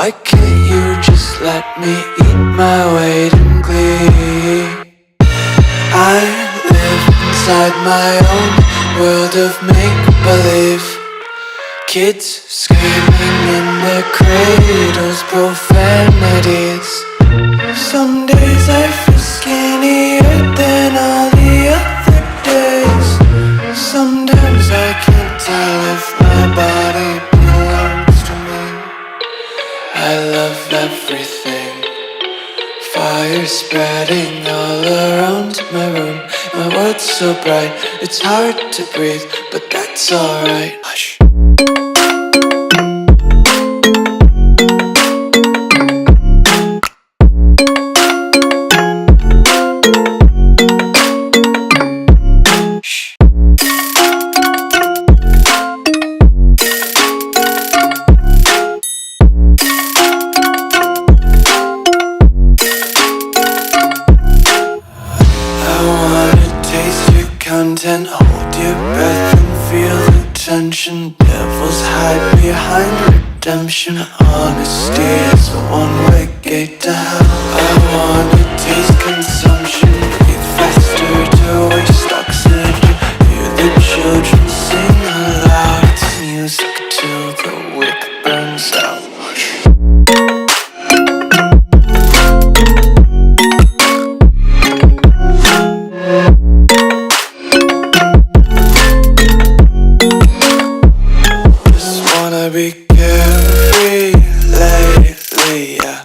Why can't you just let me eat my weight in glee? I live inside my own world of make-believe. Kids screaming in their cradles, profanities. Some days I feel skinnier than all the other days. Sometimes I can't tell if my body belongs to me. I love everything. Fire spreading all around my room. My world's so bright, it's hard to breathe, but that's alright. Hush. Content, hold your breath and feel the tension. Devils hide behind redemption. Honesty is a one-way gate to hell. I wanna taste consumption, breathe faster to waste oxygen. Hear the children sing aloud. It's music till the wick burns out. Be carefree lately, yeah.